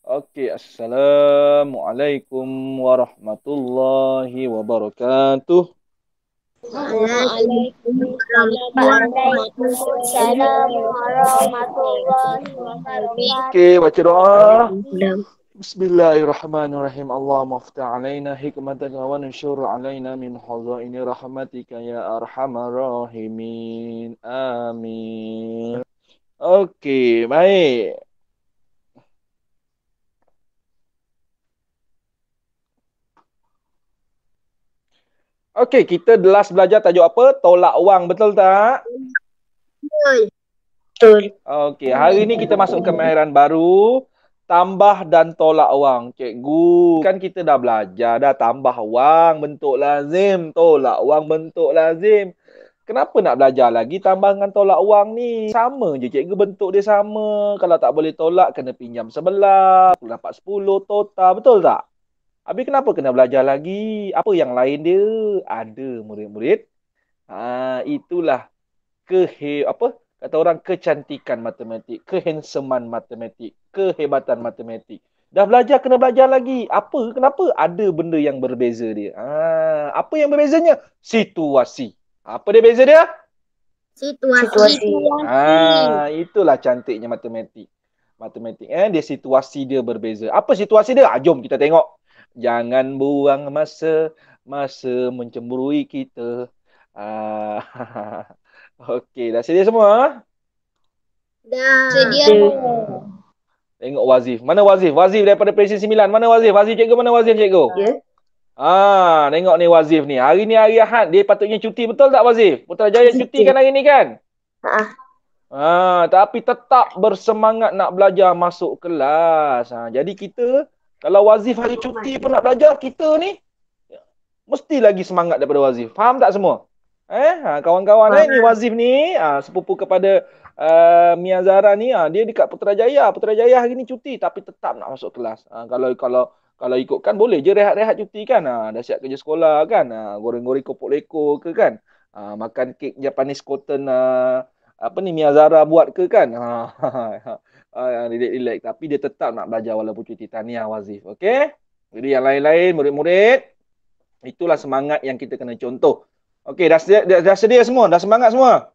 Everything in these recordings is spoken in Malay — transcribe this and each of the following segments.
Oke, Assalamualaikum warahmatullahi wabarakatuh. Waalaikumsalam Waalaikumsalam warahmatullahi warahmatullahi Oke, wabarakatuh. baca doa. wabarakatuh. Bismillahirrahmanirrahim. Allahumma aftah alaina hikmataka wa nsyur alaina min hazaini rahmatika ya arhamar rahimin. Amin. Oke, baik. Okey, kita last belajar tajuk apa? Tolak wang, betul tak? Betul. Okey, hari ni kita masuk ke kemahiran baru, tambah dan tolak wang. Cikgu, kan kita dah belajar dah tambah wang bentuk lazim, tolak wang bentuk lazim. Kenapa nak belajar lagi tambah dengan tolak wang ni? Sama je cikgu, bentuk dia sama. Kalau tak boleh tolak, kena pinjam sebelah, dapat 10 total, betul tak? Habis kenapa kena belajar lagi? Apa yang lain dia? Ada murid-murid. Itulah apa kata orang, kecantikan matematik, kehansoman matematik, kehebatan matematik. Dah belajar kena belajar lagi. Apa? Kenapa? Ada benda yang berbeza dia. Apa yang berbezanya? Situasi. Apa dia beza dia? Situasi. Itulah cantiknya matematik. Matematik dia situasi dia berbeza. Apa situasi dia? Jom kita tengok. Jangan buang masa, masa mencemburui kita. Ah, Okey, dah sedia semua? Dah. Sedia. Tengok Wazif. Mana Wazif? Wazif daripada Presiden 9. Mana Wazif? Wazif cikgu, mana Wazif cikgu? Ya. Tengok ni Wazif ni. Hari ni hari Ahad. Dia patutnya cuti, betul tak Wazif? Putrajaya cuti kan hari ni kan? Tapi tetap bersemangat nak belajar masuk kelas. Jadi kita, kalau Wazif hari cuti pun nak belajar, kita ni mesti lagi semangat daripada Wazif. Faham tak semua? Kawan-kawan ni Wazif ni sepupu kepada Mia Zara ni, dia dekat Putrajaya. Putrajaya hari ni cuti tapi tetap nak masuk kelas. Kalau ikutkan boleh je rehat-rehat cuti kan. Dah siap kerja sekolah kan. Goreng-goreng kopok leko ke kan. Makan kek Japanese cotton apa ni Mia Zara buat ke kan. Relax. Tapi dia tetap nak belajar walaupun cuti. Tahniah Wazif. Okey? Jadi yang lain-lain murid-murid, itulah semangat yang kita kena contoh. Okey, dah sedia semua? Dah semangat semua?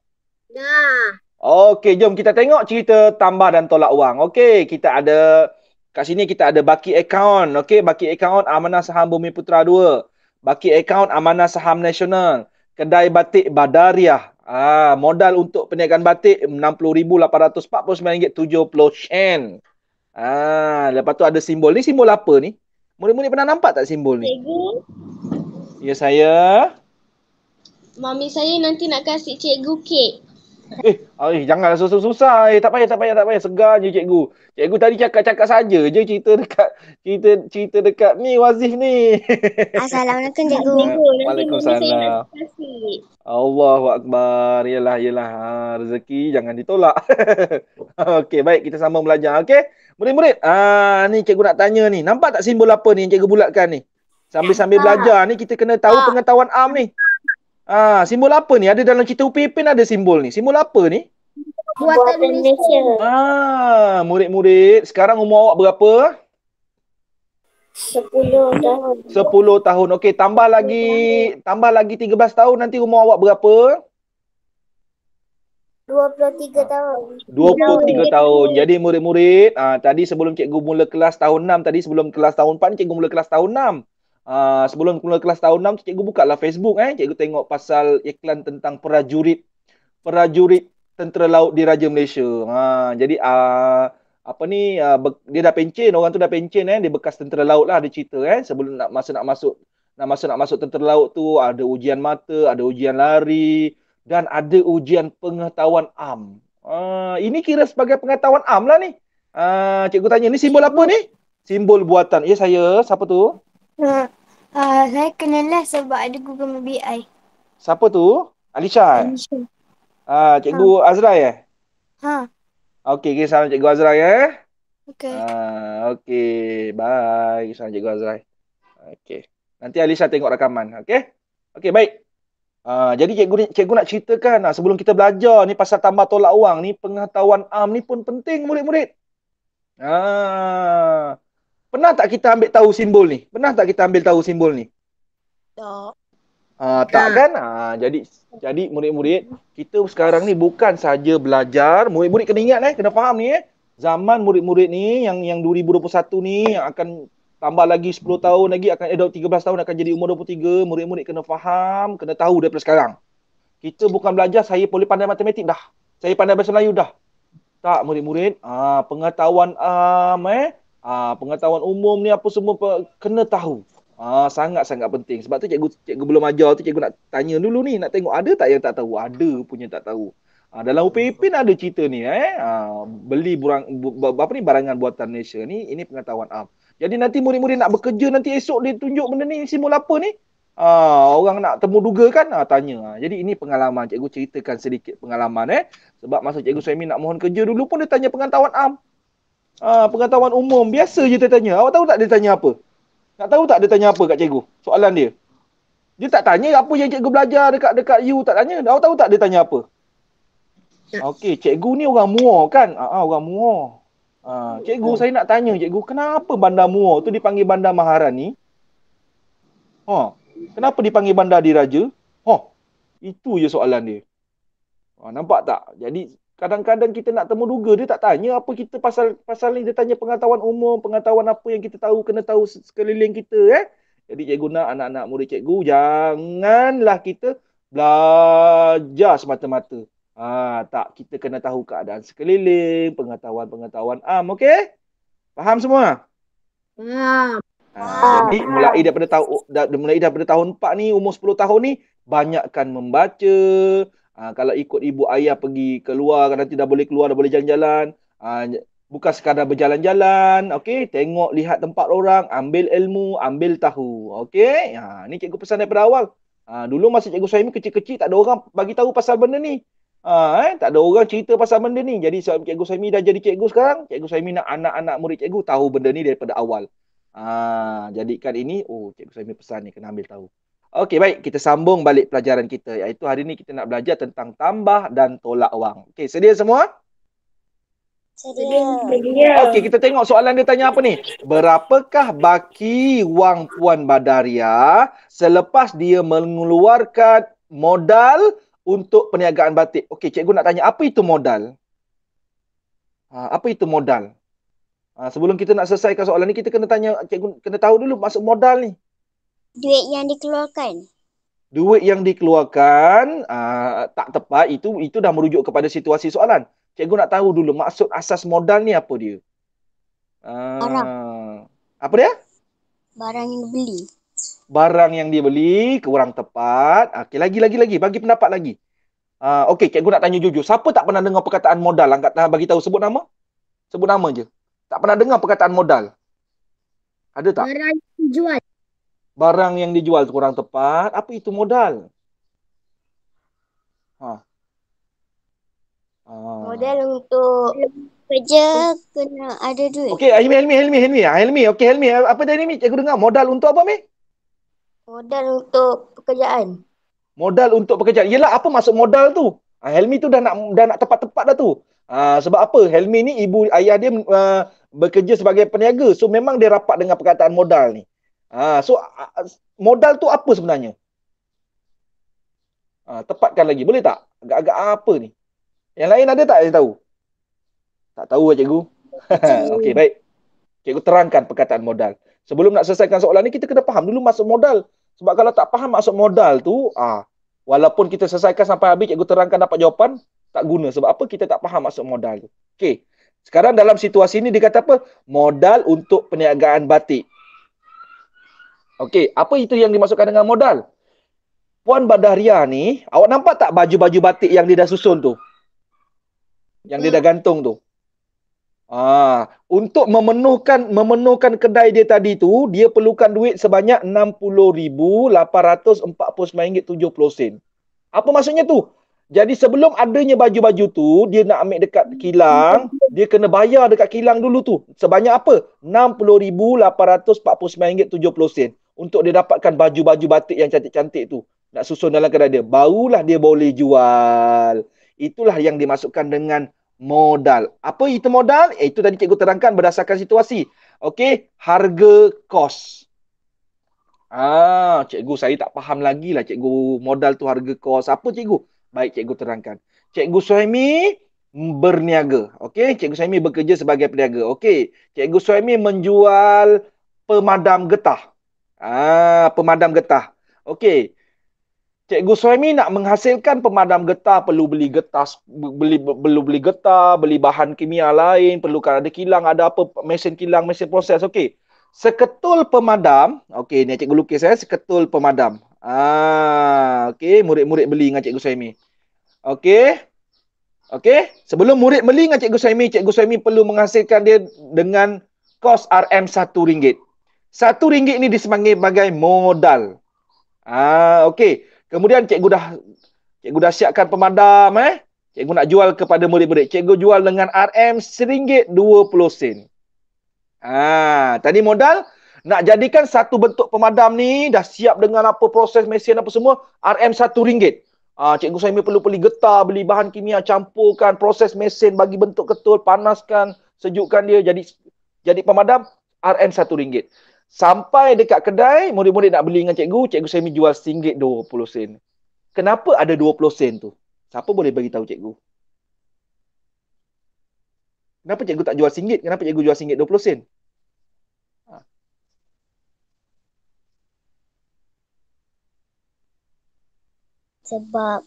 Dah. Okey, jom kita tengok cerita tambah dan tolak wang. Okey, kita ada kat sini kita ada baki akaun. Okey, baki akaun Amanah Saham Bumi Putra 2. Baki akaun Amanah Saham Nasional. Kedai batik Badariah. Modal untuk perniagaan batik RM60,849.70. Lepas tu ada simbol. Ni simbol apa ni? Murid-murid pernah nampak tak simbol ni? Cikgu, Ya saya. mami saya nanti nak kasih cikgu kek. Janganlah susah-susah. Tak payah. Segar je cikgu. Cikgu tadi cakap-cakap saja je cerita dekat ni Wazif ni. Assalamualaikum cikgu. Cikgu, nanti mami saya Waalaikumsalam. nak kasih. Allahu Akbar. Yelah. Rezeki jangan ditolak. Okey, baik. Kita sambung belajar. Okey. Murid-murid. Ni cikgu nak tanya ni. Nampak tak simbol apa ni yang cikgu bulatkan ni? Sambil belajar ni kita kena tahu pengetahuan am ni. Simbol apa ni? Ada dalam cerita Upin Ipin ada simbol ni. Simbol apa ni? Buatan Malaysia. Murid-murid, sekarang umur awak berapa? 10 tahun. 10 tahun. Okey, tambah lagi 13 tahun, nanti umur awak berapa? 23 tahun. 23 tahun. Jadi murid-murid, tadi sebelum cikgu mula kelas tahun 6, tadi sebelum kelas tahun 4 ni cikgu mula kelas tahun 6. Sebelum mula kelas tahun 6 cikgu buka lah Facebook, cikgu tengok pasal iklan tentang prajurit tentera laut di Raja Malaysia. Jadi apa ni, dia dah pencen, orang tu dah pencen, dia bekas tentera laut lah, dia cerita sebelum nak masuk tentera laut tu ada ujian mata, ada ujian lari dan ada ujian pengetahuan am. Ini kira sebagai pengetahuan am lah ni. Cikgu tanya, ni simbol apa ni? Simbol buatan. Ya saya, siapa tu? Saya kenal lah sebab ada Google BI. Siapa tu? Alisha. Cikgu Azrai Okey, salam Cikgu Azrai Okey. Okey, bye. Salam Cikgu Azrai. Okey. Nanti Alisha tengok rakaman, okey? Okey, baik. Jadi cikgu nak ceritakan sebelum kita belajar ni pasal tambah tolak wang ni, pengetahuan am ni pun penting murid-murid. Ah, pernah tak kita ambil tahu simbol ni? Pernah tak kita ambil tahu simbol ni? Tak. Tak kan? Jadi murid-murid, kita sekarang ni bukan saja belajar, murid-murid kena ingat kena faham ni. Zaman murid-murid ni yang 2021 ni yang akan tambah lagi 10 tahun lagi akan 13 tahun akan jadi umur 23, murid-murid kena faham, kena tahu daripada sekarang. Kita bukan belajar saya boleh pandai matematik dah. Saya pandai bahasa Melayu dah. Tak murid-murid, pengetahuan pengetahuan umum ni apa semua kena tahu. Sangat-sangat penting. Sebab tu cikgu belum ajar tu cikgu nak tanya dulu ni, nak tengok ada tak yang tak tahu? Ada punya tak tahu. Dalam UPIPIN ada cerita ni beli barangan buatan Malaysia ni, ini pengetahuan am. Jadi nanti murid-murid nak bekerja nanti esok dia tunjuk benda ni simbol apa ni? Orang nak temu duga kan? Tanya. Jadi ini pengalaman, cikgu ceritakan sedikit pengalaman sebab masa cikgu Suhaimi nak mohon kerja dulu pun dia tanya pengetahuan am. Pengetahuan umum biasa je dia tanya. Awak tahu tak dia tanya apa? Nak tahu tak dia tanya apa kat cikgu? Soalan dia. Dia tak tanya apa yang cikgu belajar dekat you, tak tanya. Awak tahu tak dia tanya apa? Okey, cikgu ni orang Muar kan? Orang Muar. Cikgu, saya nak tanya cikgu, kenapa Bandar Muar tu dipanggil Bandar Maharani? Kenapa dipanggil Bandar Diraja? Itu je soalan dia. Nampak tak? Jadi kadang-kadang kita nak temu duga, dia tak tanya apa kita pasal ni, dia tanya pengetahuan umum, pengetahuan apa yang kita tahu, kena tahu sekeliling kita. Jadi cikgu nak anak-anak murid cikgu, janganlah kita belajar semata-mata. Tak, kita kena tahu keadaan sekeliling, pengetahuan-pengetahuan am, okey? Faham semua? Jadi mulai daripada tahun 4 ni, umur 10 tahun ni, banyakkan membaca. Kalau ikut ibu ayah pergi keluar, nanti dah boleh keluar, dah boleh jalan-jalan. Bukan sekadar berjalan-jalan, okey? Tengok, lihat tempat orang, ambil ilmu, ambil tahu, okey? Ni cikgu pesan daripada awal. Dulu masa cikgu Suhaimi kecil-kecil, tak ada orang bagi tahu pasal benda ni. Tak ada orang cerita pasal benda ni. Jadi sebab cikgu Suhaimi dah jadi cikgu sekarang, cikgu Suhaimi nak anak-anak murid cikgu tahu benda ni daripada awal. Jadikan ini, cikgu Suhaimi pesan ni, kena ambil tahu. Okey, baik. Kita sambung balik pelajaran kita. Iaitu hari ni kita nak belajar tentang tambah dan tolak wang. Okey, sedia semua? Sedia. Okey, kita tengok soalan dia tanya apa ni. Berapakah baki wang Puan Badaria selepas dia mengeluarkan modal untuk perniagaan batik? Okey, cikgu nak tanya, apa itu modal? Apa itu modal? Sebelum kita nak selesaikan soalan ni, kita kena tanya, cikgu kena tahu dulu maksud modal ni. Duit yang dikeluarkan. Duit yang dikeluarkan tak tepat, itu dah merujuk kepada situasi soalan. Cikgu nak tahu dulu maksud asas modal ni apa dia? Barang. Apa dia? Barang yang dibeli. Barang yang dia beli kurang tepat. Okey, lagi bagi pendapat lagi. Okey, cikgu nak tanya jujur. Siapa tak pernah dengar perkataan modal? Angkat tangan bagi tahu, sebut nama. Sebut nama je. Tak pernah dengar perkataan modal. Ada tak? Barang dijual. Barang yang dijual kurang tepat. Apa itu modal? Modal untuk kerja kena ada duit. Okey, Helmi. Okey, Helmi. Apa tadi ni? Cikgu dengar. Modal untuk apa, Mi? Modal untuk pekerjaan. Modal untuk pekerjaan. Yelah, apa maksud modal tu? Helmi tu dah nak tepat-tepat dah tu. Sebab apa? Helmi ni ibu ayah dia bekerja sebagai peniaga. So memang dia rapat dengan perkataan modal ni. So modal tu apa sebenarnya? Tepatkan lagi. Boleh tak? Agak-agak apa ni? Yang lain ada tak yang tahu? Tak tahu lah cikgu. Okey, baik. Cikgu terangkan perkataan modal. Sebelum nak selesaikan soalan ni, kita kena faham dulu maksud modal. Sebab kalau tak faham maksud modal tu, walaupun kita selesaikan sampai habis, cikgu terangkan dapat jawapan, tak guna. Sebab apa? Kita tak faham maksud modal tu. Okey. Sekarang dalam situasi ni dia kata apa? Modal untuk perniagaan batik. Okey, apa itu yang dimaksudkan dengan modal? Puan Badaria ni, awak nampak tak baju-baju batik yang dia dah susun tu? Yang dia dah gantung tu. Untuk memenuhkan kedai dia tadi tu, dia perlukan duit sebanyak RM60,849.70. Apa maksudnya tu? Jadi sebelum adanya baju-baju tu, dia nak ambil dekat kilang, dia kena bayar dekat kilang dulu tu. Sebanyak apa? RM60,849.70 untuk dia dapatkan baju-baju batik yang cantik-cantik tu. Nak susun dalam kedai dia. Barulah dia boleh jual. Itulah yang dimasukkan dengan modal. Apa itu modal? Itu tadi cikgu terangkan berdasarkan situasi. Okey, harga kos. Cikgu saya tak faham lagi lah cikgu, modal tu harga kos. Apa cikgu? Baik, cikgu terangkan. Cikgu Suhaimi berniaga. Okey, cikgu Suhaimi bekerja sebagai peniaga. Okey, cikgu Suhaimi menjual pemadam getah. Pemadam getah. Okey. Cikgu Suhaimi nak menghasilkan pemadam getah, perlu beli getah, beli getah, beli bahan kimia lain, perlukan ada kilang, ada apa, mesin kilang, mesin proses. Okey. Seketul pemadam, okey, ni cikgu lukis seketul pemadam. Okey, murid-murid beli dengan cikgu Suhaimi. Okey. Okey, sebelum murid beli dengan cikgu Suhaimi perlu menghasilkan dia dengan kos RM RM1. RM1 ni disemanggil sebagai modal. Okey. Kemudian cikgu dah siapkan pemadam Cikgu nak jual kepada murid-murid. Cikgu jual dengan RM RM1.20. Tadi modal nak jadikan satu bentuk pemadam ni dah siap dengan apa proses mesin apa semua RM RM1. Cikgu Suhaimi perlu beli getah, beli bahan kimia, campurkan proses mesin bagi bentuk ketul, panaskan, sejukkan dia jadi pemadam RM RM1. Sampai dekat kedai, murid-murid nak beli dengan cikgu Suhaimi jual RM1.20. Kenapa ada 20 sen tu? Siapa boleh bagi tahu cikgu? Kenapa cikgu tak jual RM1? Kenapa cikgu jual RM1.20? Sebab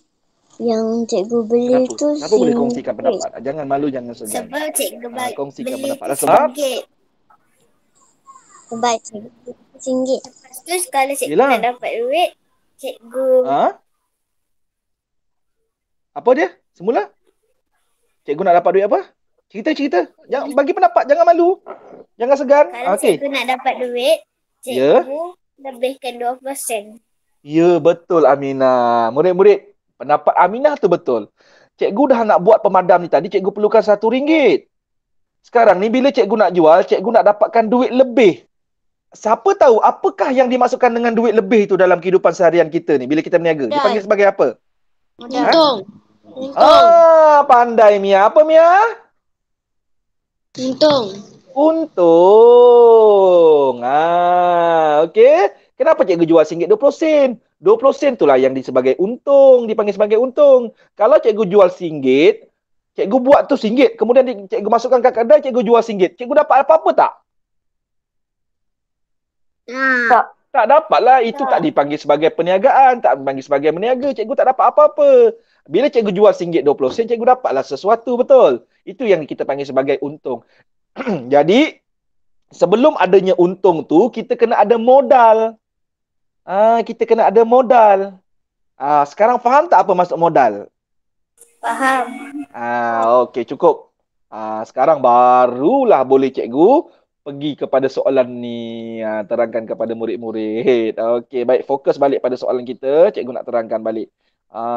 yang cikgu beli Kenapa? tu Kenapa boleh kongsikan pendapat? Jangan malu, jangan segan. Sebab cikgu Kongsikan beli pendapat. Sebab? Sebab cikgu RM1. Lepas tu kalau cikgu Yelah. nak dapat duit, cikgu Apa dia? Semula? Cikgu nak dapat duit apa? Cerita. Jangan bagi pendapat, jangan malu. Jangan segan. kalau Okey. cikgu nak dapat duit, cikgu lebihkan 20%. Ya, betul Aminah. Murid-murid, pendapat Aminah tu betul. Cikgu dah nak buat pemadam ni tadi, cikgu perlukan RM1. Sekarang ni bila cikgu nak jual, cikgu nak dapatkan duit lebih. Siapa tahu apakah yang dimasukkan dengan duit lebih tu dalam kehidupan seharian kita ni bila kita berniaga? Dipanggil sebagai apa? Untung. Pandai Mia. Apa Mia? Untung. Okey. Kenapa cikgu jual RM1.20? 20 sen itulah yang dipanggil sebagai untung. Kalau cikgu jual RM1, cikgu buat tu RM1, kemudian cikgu masukkan ke kedai, cikgu jual RM1. Cikgu dapat apa-apa tak? Tak dapat lah. Itu tak dipanggil sebagai perniagaan, tak dipanggil sebagai meniaga. Cikgu tak dapat apa-apa. Bila cikgu jual RM1.20, cikgu dapatlah sesuatu, betul. Itu yang kita panggil sebagai untung. Jadi, sebelum adanya untung tu, kita kena ada modal. Kita kena ada modal. Sekarang faham tak apa maksud modal? Faham. Okey, cukup. Sekarang barulah boleh cikgu pergi kepada soalan ni, terangkan kepada murid-murid. Okey, baik, fokus balik pada soalan kita. Cikgu nak terangkan balik.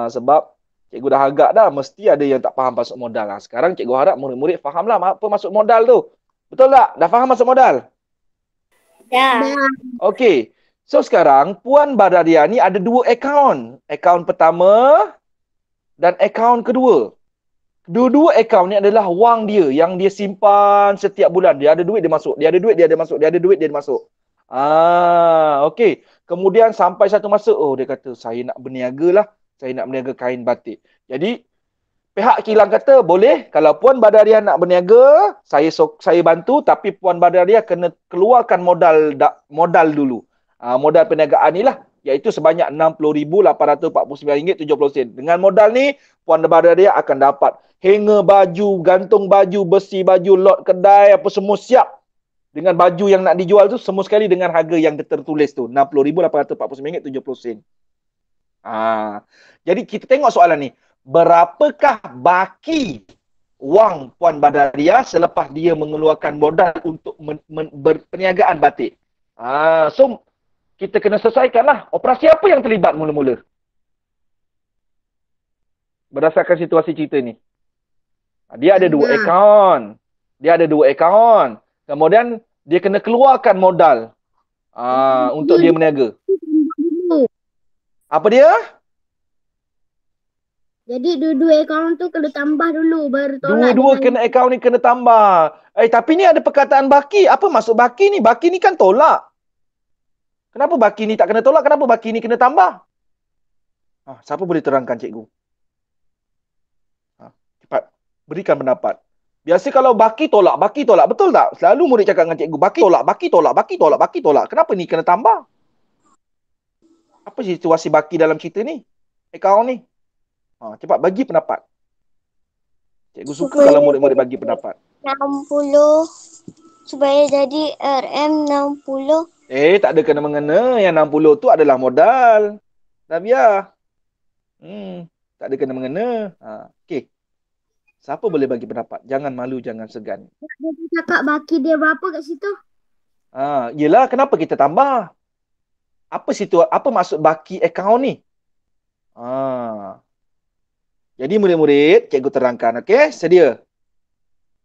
Sebab cikgu dah agak dah, mesti ada yang tak faham maksud modal. Sekarang cikgu harap murid-murid fahamlah apa maksud modal tu. Betul tak? Dah faham maksud modal? Dah. Okey. So sekarang Puan Badaria ni ada 2 akaun. Akaun pertama dan akaun kedua. Dua-dua akaun ni adalah wang dia yang dia simpan setiap bulan. Dia ada duit, dia masuk. Dia ada duit, dia ada masuk. Dia ada duit, dia ada masuk. Okey. Kemudian sampai satu masa, dia kata, saya nak berniaga lah. Saya nak berniaga kain batik. Jadi, pihak kilang kata, boleh. Kalau Puan Badaria nak berniaga, saya bantu. Tapi Puan Badaria kena keluarkan modal dulu. Modal perniagaan ni lah. Iaitu sebanyak RM60,849.70. Dengan modal ni, Puan Badaria akan dapat hanger baju, gantung baju, besi baju, lot kedai, apa semua siap. Dengan baju yang nak dijual tu, semua sekali dengan harga yang tertulis tu. RM60,849.70. Jadi kita tengok soalan ni. Berapakah baki wang Puan Badaria selepas dia mengeluarkan modal untuk berperniagaan batik? So, kita kena selesaikanlah. Operasi apa yang terlibat mula-mula? Berdasarkan situasi cerita ni. Dia ada 2 akaun. Kemudian, dia kena keluarkan modal untuk dia berniaga. Apa dia? Jadi dua-dua akaun tu kena tambah dulu baru tolak Dua-dua dengan kena akaun ni kena tambah. Tapi ni ada perkataan baki. Apa maksud baki ni? Baki ni kan tolak. Kenapa baki ni tak kena tolak? Kenapa baki ni kena tambah? Siapa boleh terangkan, cikgu? Cepat. Berikan pendapat. Biasa kalau baki tolak. Betul tak? Selalu murid cakap dengan cikgu, baki tolak, baki tolak, baki tolak, baki tolak. Kenapa ni kena tambah? Apa situasi baki dalam cerita ni? Akaun ni. Cepat bagi pendapat. Cikgu suka kalau murid-murid bagi pendapat. 60 supaya jadi RM60. Tak ada kena-mengena. Yang 60 tu adalah modal. Dah biar. Tak ada kena-mengena. Okey. Siapa boleh bagi pendapat? Jangan malu, jangan segan. dia cakap baki dia berapa kat situ? Yelah, kenapa kita tambah? Apa maksud baki akaun ni? Jadi murid-murid, cikgu terangkan. Okey, sedia?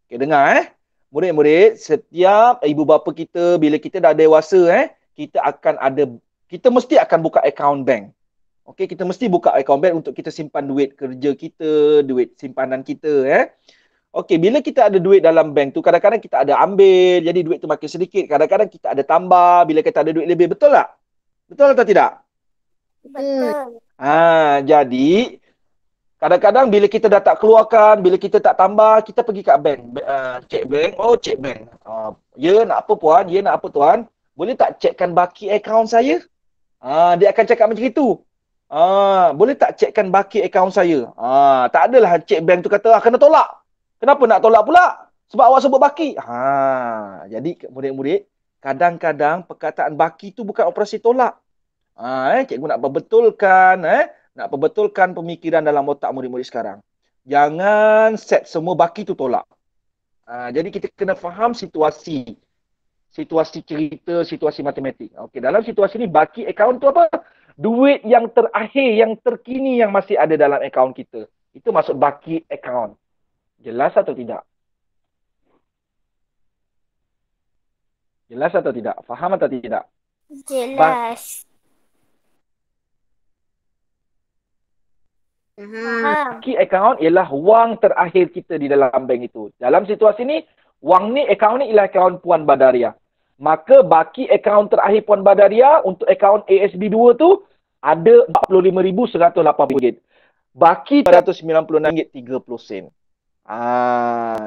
Okey, dengar Murid-murid, setiap ibu bapa kita, bila kita dah dewasa, kita mesti akan buka akaun bank. Okey, kita mesti buka akaun bank untuk kita simpan duit kerja kita, duit simpanan kita. Okey, bila kita ada duit dalam bank tu, kadang-kadang kita ada ambil, jadi duit tu makin sedikit. Kadang-kadang kita ada tambah, bila kita ada duit lebih. Betul tak? Betul atau tidak? Betul. Jadi, kadang-kadang bila kita dah tak keluarkan, bila kita tak tambah, kita pergi kat bank. Cek bank. Cek bank. Ya, nak apa puan? Ya, nak apa tuan? Boleh tak cekkan baki akaun saya? Dia akan cakap macam itu. Boleh tak cekkan baki akaun saya? Tak adalah cek bank tu kata, kena tolak. Kenapa nak tolak pula? Sebab awak sebut baki. Jadi murid-murid, kadang-kadang perkataan baki tu bukan operasi tolak. Cikgu nak perbetulkan pemikiran dalam otak murid-murid sekarang. Jangan set semua baki tu tolak. Jadi kita kena faham situasi cerita, situasi matematik. Okey, dalam situasi ni baki akaun tu apa? Duit yang terakhir, yang terkini yang masih ada dalam akaun kita. Itu maksud baki akaun. Jelas atau tidak? Jelas atau tidak? Faham atau tidak? Jelas. Baki akaun ialah wang terakhir kita di dalam bank itu. Dalam situasi ni, wang ni, akaun ni ialah akaun Puan Badaria. Maka baki akaun terakhir Puan Badaria untuk akaun ASB2 tu ada RM45,180. Baki RM296.30.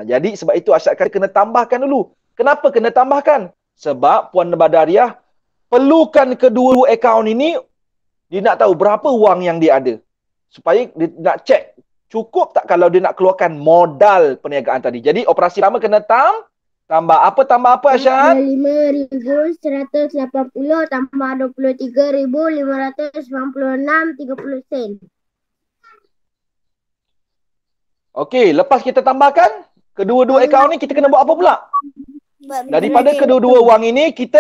Jadi sebab itu asyik kena tambahkan dulu. Kenapa kena tambahkan? Sebab Puan Badaria perlukan kedua akaun ini, dia nak tahu berapa wang yang dia ada. Supaya dia nak cek cukup tak kalau dia nak keluarkan modal perniagaan tadi. Jadi operasi pertama kena tambah apa Asyan? 5,180 tambah 23,596.30 sen. Okey, lepas kita tambahkan kedua-dua akaun ni, kita kena buat apa pula? Daripada kedua-dua wang ini kita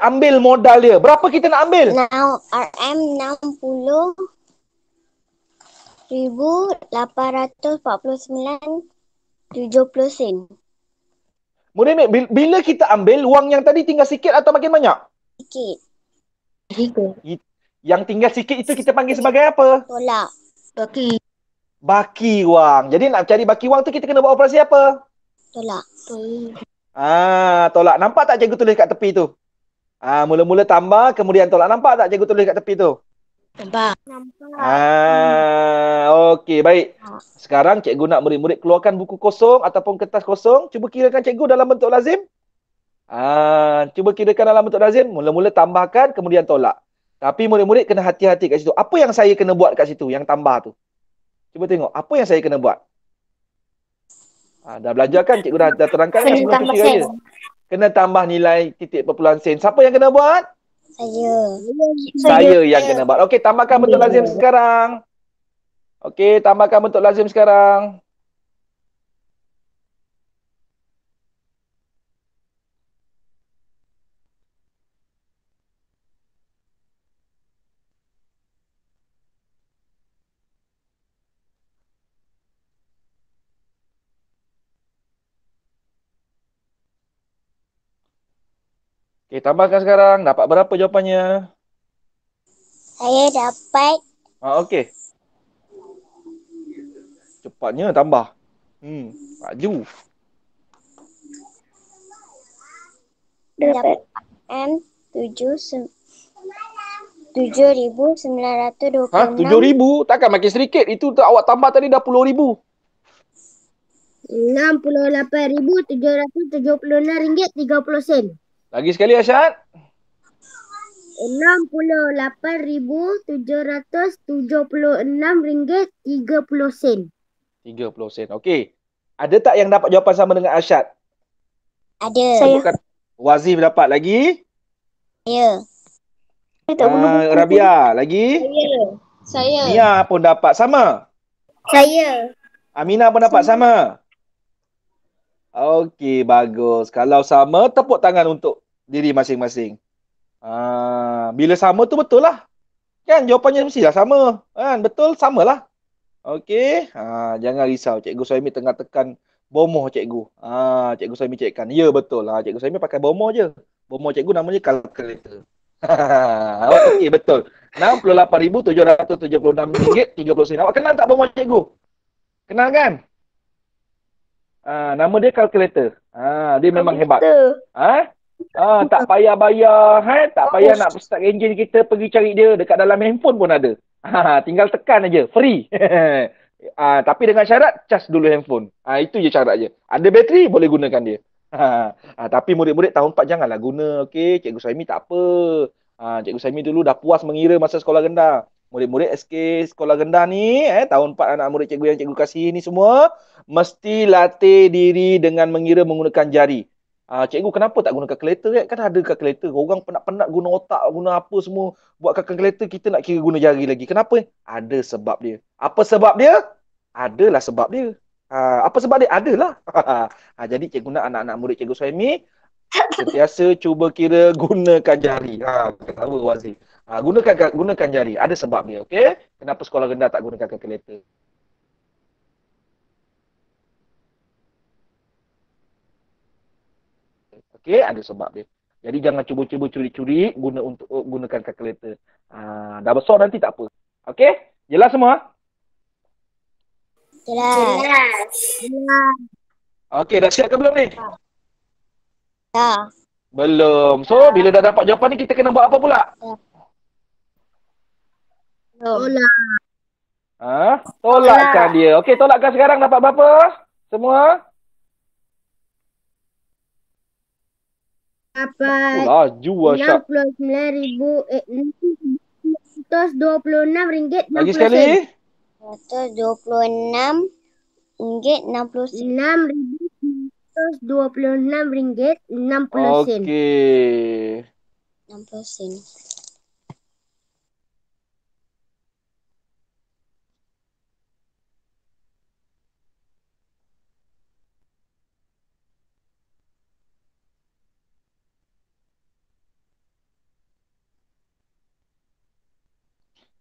ambil modal dia. Berapa kita nak ambil? Now RM60,849.70 sen. Murid-murid, bila kita ambil, wang yang tadi tinggal sikit atau makin banyak? Sikit. Yang tinggal sikit itu kita panggil sebagai apa? Tolak. Baki wang. Jadi nak cari baki wang tu kita kena buat operasi apa? Tolak. Tolak. Nampak tak cikgu tulis kat tepi tu? Mula-mula tambah, kemudian tolak. Nampak tak cikgu tulis kat tepi tu? Nampak. Okey, baik. Sekarang cikgu nak murid-murid keluarkan buku kosong ataupun kertas kosong. Cuba kirakan cikgu dalam bentuk lazim. Cuba kirakan dalam bentuk lazim. Mula-mula tambahkan, kemudian tolak. Tapi murid-murid kena hati-hati kat situ. Apa yang saya kena buat kat situ, yang tambah tu? Cuba tengok, apa yang saya kena buat? Dah belajar kan? Cikgu dah terangkan kan sebelum cuti raya? Kena tambah nilai titik perpuluhan sen. Siapa yang kena buat? Saya yang kena buat. Okey, tambahkan bentuk lazim sekarang. Okey, tambahkan sekarang. Dapat berapa jawapannya? Saya dapat Okey. Cepatnya tambah. Maju. Pendapatan 7.926. 7,000? Takkan makin sedikit. Itu awak tambah tadi dah 10,000. RM68,776.30 Lagi sekali Asyad. RM68,776.30 30 sen. Okey. Ada tak yang dapat jawapan sama dengan Asyad? Ada. Sebutkan. Wazif dapat lagi. Saya. Rabia lagi. Saya. Mia pun dapat sama. Saya. Aminah pun dapat sama. Okey, bagus. Kalau sama, tepuk tangan untuk diri masing-masing. Bila sama tu betul lah. Kan jawapannya mestilah sama. Kan betul, samalah. Okey. Jangan risau. Cikgu Suhaimi tengah tekan bomoh cikgu. Cikgu Suhaimi cekkan. Ya betul. Cikgu Suhaimi pakai bomoh je. Bomoh cikgu namanya kalkulator. Okey, betul. RM68,776.30. Awak kenal tak bomoh cikgu? Kenal kan? Nama dia kalkulator. Dia memang hebat. Tak payah bayar, tak payah nak start engine kita pergi cari dia dekat dalam handphone pun ada. Tinggal tekan aja, free. Tapi dengan syarat cas dulu handphone. Itu je syarat je. Ada bateri boleh gunakan dia. Tapi murid-murid tahun 4 janganlah guna. Okey, Cikgu Suhaimi tak apa. Cikgu Suhaimi dulu dah puas mengira masa sekolah rendah. Murid-murid SK sekolah rendah ni, tahun 4 anak murid cikgu yang cikgu kasih ni semua, mesti latih diri dengan mengira menggunakan jari. Cikgu kenapa tak guna kalkulator? Kan ada kalkulator. Orang penat-penat guna otak, guna apa semua. Buat kalkulator, kita nak kira guna jari lagi. Kenapa? Ada sebab dia. Apa sebab dia? Adalah sebab dia. Apa sebab dia? Adalah. Jadi cikgu nak anak-anak murid cikgu Suhaimi sentiasa cuba kira gunakan jari. Ketawa Wazir. Gunakan jari. Ada sebab dia. Okey? Kenapa sekolah rendah tak gunakan kalkulator? Okey, ada sebab dia. Jadi jangan cuba-cuba curi-curi gunakan kalkulator. Dah besar nanti tak apa. Okey? Jelas semua? Jelas. Okey, dah siap ke belum ni? Dah. Belum. So, bila dah dapat jawapan ni kita kena buat apa pula? Tolakkan dia. Okey, tolakkan sekarang dapat berapa? Semua? Dapat Laju Asyad. RM69,926.60 Lagi sekali? RM126.60. RM926.60. Okey. 60 sen.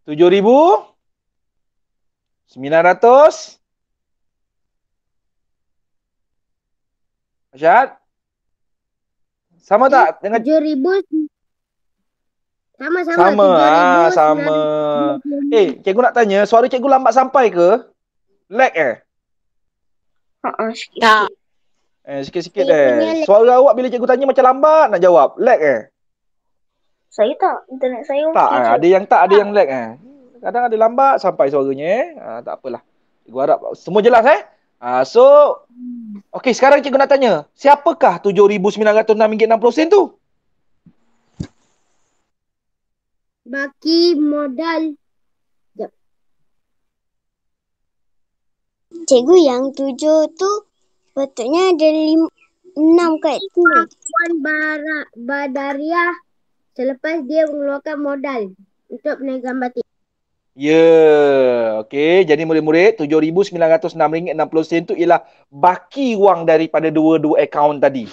RM7,900. Asyad? Sama tak dengan 7,000. Sama. sama. Cikgu nak tanya, suara cikgu lambat sampai ke? Lag Tak. Sikit-sikit Suara awak bila cikgu tanya macam lambat nak jawab. Lag Saya tak. Internet saya okey. Tak, ada yang tak, ada yang lag Kadang ada lambat sampai suaranya tak apalah. Cikgu harap semua jelas So, okey, sekarang cikgu nak tanya, siapakah RM7,906.60 tu? Baki modal. Cikgu yang 7 tu betulnya ada 6 kat tu. Puan Badariah selepas dia mengeluarkan modal untuk perniagaan batik. Okey. Jadi murid-murid, RM7,906.60 tu ialah baki wang daripada dua-dua akaun tadi.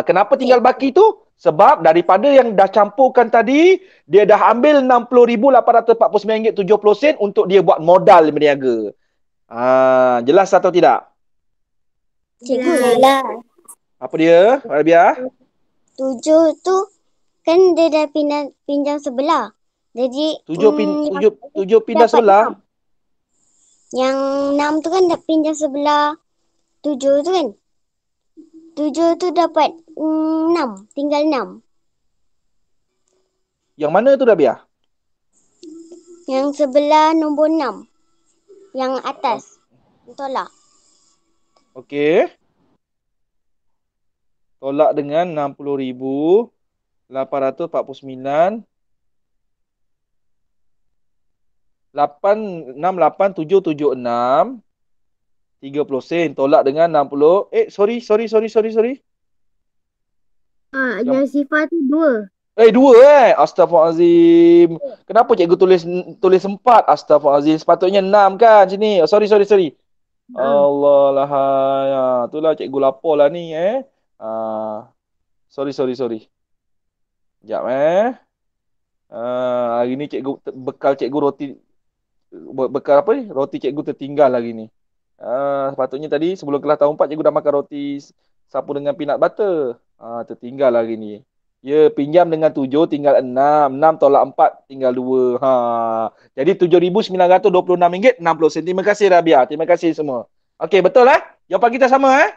Kenapa tinggal baki tu? Sebab daripada yang dah campurkan tadi, dia dah ambil RM60,849.70 untuk dia buat modal berniaga. Jelas atau tidak? Cikgu jelas. Apa dia, Rabia? 7 tu kan dia dah pinjam sebelah. Jadi 7 pindah dapat sebelah. 6. Yang 6 tu kan pinjam sebelah 7 tu kan. 7 tu dapat 6. Tinggal 6. Yang mana tu Rabia? Yang sebelah nombor 6. Yang atas. Tolak. Okey. Tolak dengan 60,849. 868,776. 30 sen. Tolak dengan 60. Sorry. Yang sifar tu 2. 2 Astaghfirullahalazim. Kenapa cikgu tulis 4? Astaghfirullahalazim. Sepatutnya 6 kan sini. Sorry. Allah lah. Ya, itulah cikgu lapor lah ni Sorry. Sekejap hari ni cikgu bekal cikgu roti apa ni? Roti cikgu tertinggal hari ni. Sepatutnya tadi sebelum kelas tahun 4 cikgu dah makan roti sapu dengan peanut butter. Tertinggal hari ni. Ya, pinjam dengan 7 tinggal 6. 6 tolak 4 tinggal 2. Jadi RM7,926.60. Terima kasih Rabia. Terima kasih semua. Okey, betul jawapan kita sama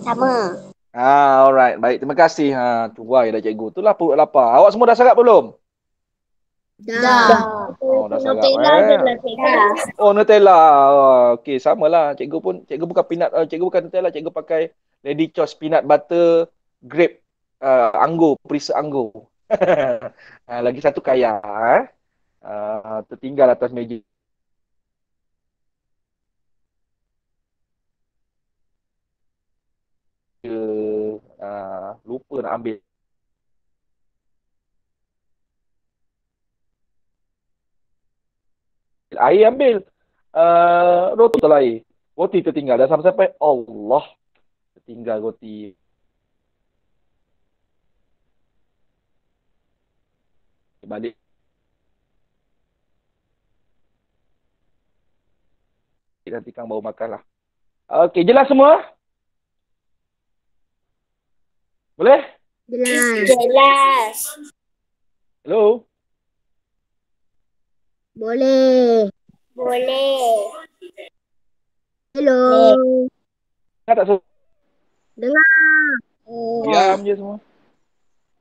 Sama. Alright. Baik, terima kasih. Tuai dah cikgu. Itulah perut lapar. Awak semua dah sarap belum? Dah. Dah sarap Oh, Nutella. Okey, samalah. Cikgu bukan peanut, cikgu bukan Nutella, cikgu pakai Lady Choice peanut butter grape anggur, perisa anggur. Lagi satu kaya tertinggal atas meja. Lupa nak ambil. Air ambil. Roti telah air. Roti tertinggal. Dah sampai-sampai. Allah. Tertinggal roti. Balik. Nanti Kang baru makan lah. Okey, jelas semua? Boleh? Jelas. Hello? Boleh. Hello. Dengar tak semua? Dengar. Diam je semua.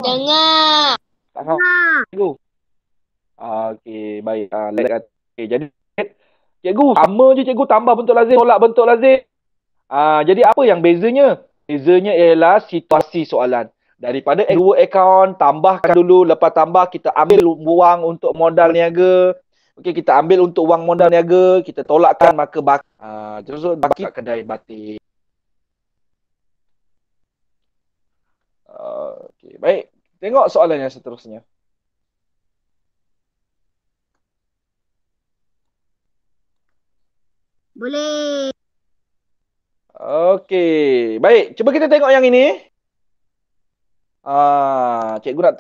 Dengar. Tak faham. Cikgu. Okey, baik. Okay, jadi cikgu sama je cikgu, tambah bentuk lazim, tolak bentuk lazim. Jadi apa yang bezanya? Bezanya ialah situasi soalan. Daripada dua akaun, tambahkan dulu, lepas tambah kita ambil wang untuk modal niaga. Okey, kita ambil untuk wang modal niaga, kita tolakkan maka terus baki kedai batik. Okey, baik. Tengok soalan yang seterusnya. Boleh. Okey, baik. Cuba kita tengok yang ini. Cikgu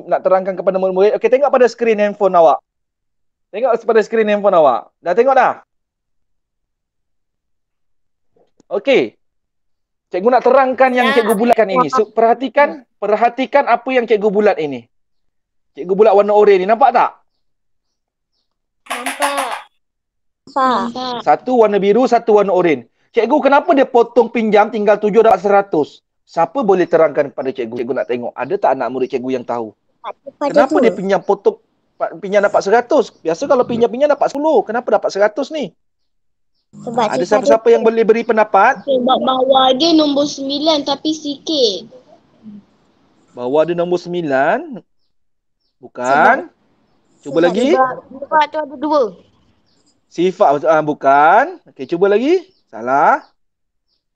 nak terangkan kepada murid-murid. Okey, tengok pada skrin handphone awak. Tengok pada skrin handphone awak. Dah tengok dah? Okey. Cikgu nak terangkan yang cikgu bulatkan ini. So, perhatikan apa yang cikgu bulat ini. Cikgu bulat warna oranye ni. Nampak tak? Nampak. Satu warna biru, satu warna oranye. Cikgu, kenapa dia potong pinjam tinggal 7 dapat 100? Siapa boleh terangkan kepada cikgu? Cikgu nak tengok. Ada tak anak murid cikgu yang tahu? Kenapa dia pinjam dapat 100? Biasa kalau pinjam dapat 10. Kenapa dapat 100 ni? Sebab ada siapa-siapa yang boleh beri pendapat? Sebab bawah dia nombor 9 tapi sikit. Bawah ada nombor 9. Bukan. Cuba lagi. Sebab tu ada 2. Sifat bukan. Okey, cuba lagi. Salah.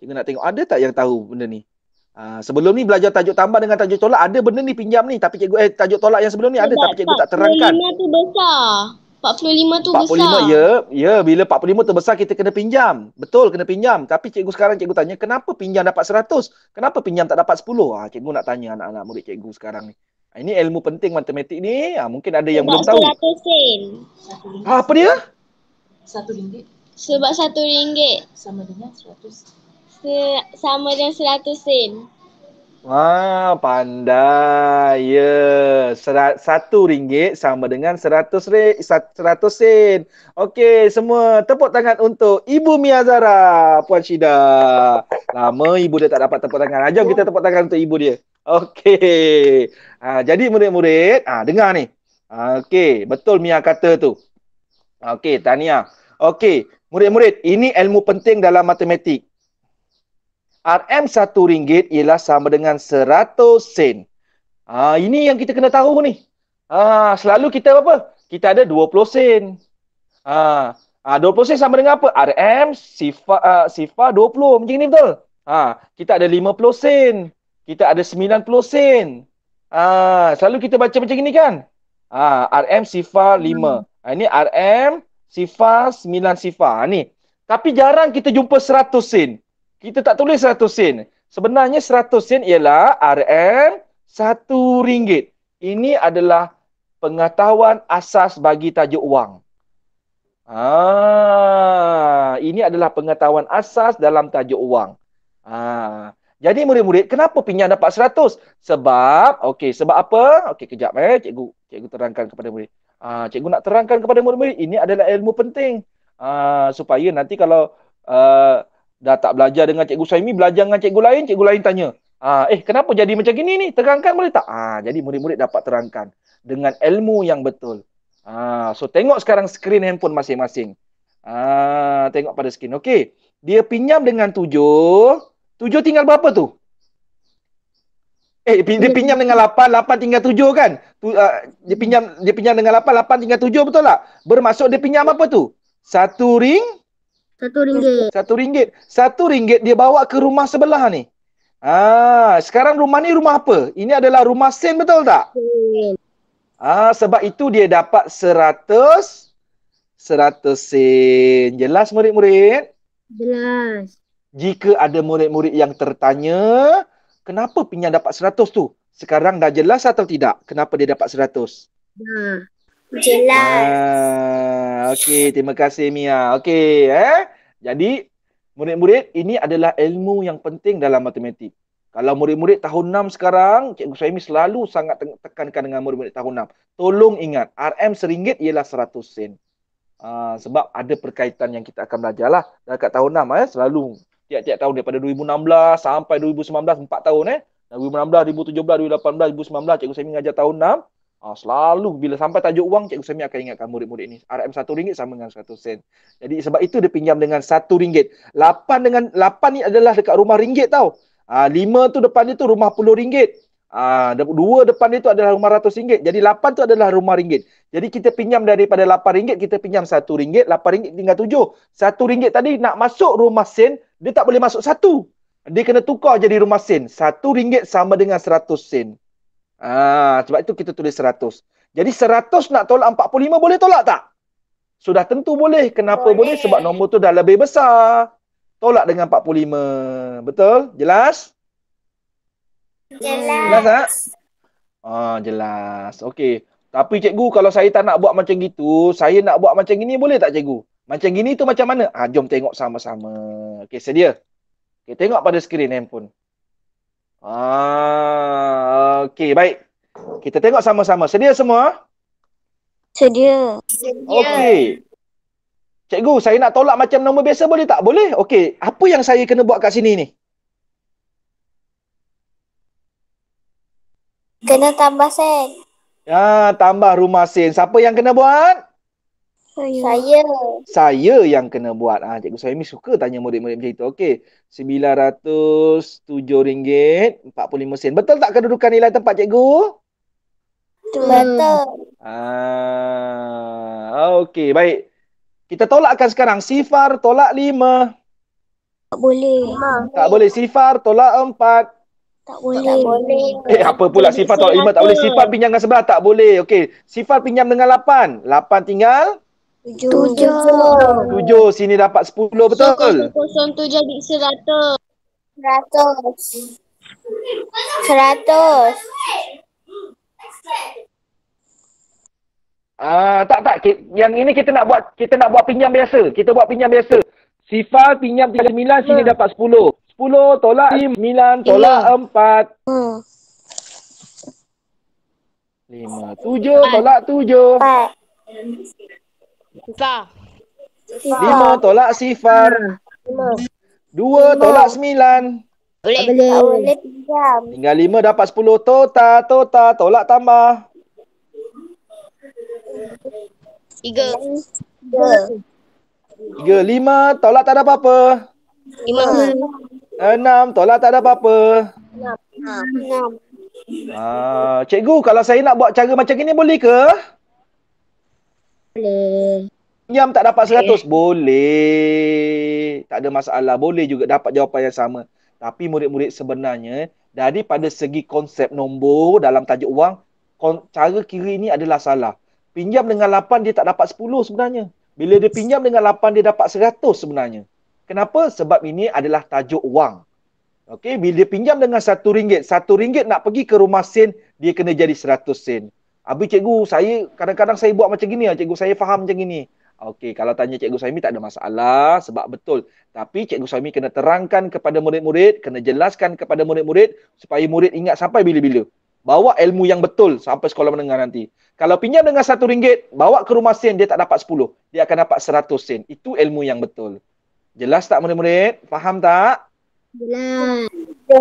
Cikgu nak tengok ada tak yang tahu benda ni? Sebelum ni belajar tajuk tambah dengan tajuk tolak, ada benda ni pinjam ni, tapi cikgu tajuk tolak yang sebelum ni ada tapi cikgu tak terangkan. 45 tu besar. 45 tu 45 besar. ya, bila 45 tu besar kita kena pinjam. Betul, kena pinjam. Tapi cikgu sekarang cikgu tanya, kenapa pinjam dapat 100? Kenapa pinjam tak dapat 10? Cikgu nak tanya anak-anak murid cikgu sekarang ni. Ini ilmu penting matematik ni. Mungkin ada yang belum tahu. Sebab 100 sen. Apa dia? RM1. Sebab RM1 Sama dengan 100. sama dengan 100 sen. Pandai. Ya. RM1 sama dengan 100 sen. Okey, semua tepuk tangan untuk Ibu Mia Zara, Puan Syida. Lama ibu dia tak dapat tepuk tangan. Jom kita tepuk tangan untuk ibu dia. Okey. Jadi murid-murid, dengar ni. Okey, betul Mia kata tu. Okey, tahniah. Okey, murid-murid, ini ilmu penting dalam matematik. RM1 ialah sama dengan 100 sen. Ini yang kita kena tahu ni. Selalu kita apa? Kita ada 20 sen. 20 sen sama dengan apa? RM sifar 20. Macam ni betul? Kita ada 50 sen. Kita ada 90 sen. Selalu kita baca macam ni kan? RM sifar 5. Ini RM sifar 9 sifar. Ni. Tapi jarang kita jumpa 100 sen. Kita tak tulis 100 sen. Sebenarnya 100 sen ialah RM1. Ini adalah pengetahuan asas bagi tajuk wang. Ini adalah pengetahuan asas dalam tajuk wang. Jadi murid-murid, kenapa pinjam dapat 100? Sebab apa? Okey, kejap cikgu terangkan kepada murid. Cikgu nak terangkan kepada murid-murid, ini adalah ilmu penting. Supaya nanti kalau dah tak belajar dengan Cikgu Saimi, belajar dengan cikgu lain tanya. Kenapa jadi macam gini ni? Terangkan boleh tak? Jadi murid-murid dapat terangkan dengan ilmu yang betul. So tengok sekarang skrin handphone masing-masing. Tengok pada skrin. Okey. Dia pinjam dengan 7. 7 tinggal berapa tu? Dia pinjam dengan 8, 8 tinggal 7 kan? Dia pinjam dengan 8, 8 tinggal 7 betul tak? Bermaksud dia pinjam apa tu? RM1. RM1 dia bawa ke rumah sebelah ni. Sekarang rumah ni rumah apa? Ini adalah rumah sen betul tak? Sebab itu dia dapat 100 sen. Jelas murid-murid? Jelas. Jika ada murid-murid yang tertanya, kenapa pinjam dapat 100 tu? Sekarang dah jelas atau tidak? Kenapa dia dapat 100? Jelas. Okey, terima kasih Mia. Okey, Jadi, murid-murid, ini adalah ilmu yang penting dalam matematik. Kalau murid-murid tahun 6 sekarang, Cikgu Saimi selalu sangat tekankan dengan murid-murid tahun 6. Tolong ingat, RM1 ialah 100 sen. Sebab ada perkaitan yang kita akan belajar lah. Dekat tahun 6, selalu. Tiap-tiap tahun daripada 2016 sampai 2019, 4 tahun. 2016, 2017, 2018, 2019, Cikgu Saimi mengajar tahun 6. Selalu bila sampai tajuk wang, Cikgu Saimi akan ingatkan murid-murid ini. RM1 sama dengan 100 sen. Jadi sebab itu dia pinjam dengan RM1. 8 ni adalah dekat rumah ringgit tau. 5 tu depan dia tu rumah RM10. 2 depan dia tu adalah rumah RM100. Jadi 8 tu adalah rumah ringgit. Jadi kita pinjam daripada RM8, kita pinjam RM1. RM8 tinggal 7. RM1 tadi nak masuk rumah sen, dia tak boleh masuk 1. Dia kena tukar jadi rumah sen. RM1 sama dengan 100 sen. Sebab itu kita tulis 100. Jadi 100 nak tolak 45 boleh tolak tak? Sudah tentu boleh. Kenapa boleh? Sebab nombor tu dah lebih besar. Tolak dengan 45. Betul? Jelas? Jelas tak? Jelas. Okey. Tapi cikgu, kalau saya tak nak buat macam gitu, saya nak buat macam gini boleh tak cikgu? Macam gini tu macam mana? Jom tengok sama-sama. Okey, sedia? Okey, tengok pada skrin handphone. Okey, baik. Kita tengok sama-sama. Sedia semua? Sedia. Okey. Cikgu, saya nak tolak macam nombor biasa boleh tak? Boleh? Okey. Apa yang saya kena buat kat sini ni? Kena tambah sen. Tambah rumah sen. Siapa yang kena buat? Saya. Saya yang kena buat. Cikgu Saimi suka tanya murid-murid macam itu. Okey. RM907.45. Betul tak kedudukan nilai tempat cikgu? Betul. Okey, baik. Kita tolakkan sekarang. Sifar tolak 5. Tak boleh. Tak boleh. Sifar tolak 4. Tak boleh. Apa pula sifar tolak 5 tak boleh. Sifar pinjam dengan sebelah tak boleh. Okey. Sifar pinjam dengan 8. 8 tinggal? 7. 7. Sini dapat 10. Betul? Kosong tu jadi 100. 100. Tak. Yang ini kita nak buat pinjam biasa. Kita buat pinjam biasa. Sifar pinjam 39, sini dapat 10. 10 tolak 9 tolak 4. 5. 7 tolak 7. 5 tolak sifar. 2 tolak 9. Tak Tak boleh. boleh pinjam. Tinggal 5 dapat 10. Tota tolak tambah. 3. 3. 5 tolak tak ada apa-apa. 5. 6 tolak tak ada apa-apa. 6. Cikgu, kalau saya nak buat cara macam ni boleh ke? Boleh. Pinjam tak dapat 100? Boleh. Tak ada masalah. Boleh juga dapat jawapan yang sama. Tapi murid-murid sebenarnya, daripada segi konsep nombor dalam tajuk wang, cara kira ini adalah salah. Pinjam dengan 8 dia tak dapat 10 sebenarnya. Bila dia pinjam dengan 8 dia dapat 100 sebenarnya. Kenapa? Sebab ini adalah tajuk wang. Okey, bila dia pinjam dengan RM1, RM1 nak pergi ke rumah sen, dia kena jadi 100 sen. Habis cikgu, saya kadang-kadang saya buat macam gini, cikgu saya faham macam gini. Okey, kalau tanya Cikgu Saimi tak ada masalah sebab betul. Tapi Cikgu Saimi kena terangkan kepada murid-murid, kena jelaskan kepada murid-murid supaya murid ingat sampai bila-bila. Bawa ilmu yang betul sampai sekolah menengah nanti. Kalau pinjam dengan RM1, bawa ke rumah sen dia tak dapat 10. Dia akan dapat 100 sen. Itu ilmu yang betul. Jelas tak murid-murid? Faham tak? Jelas. Itu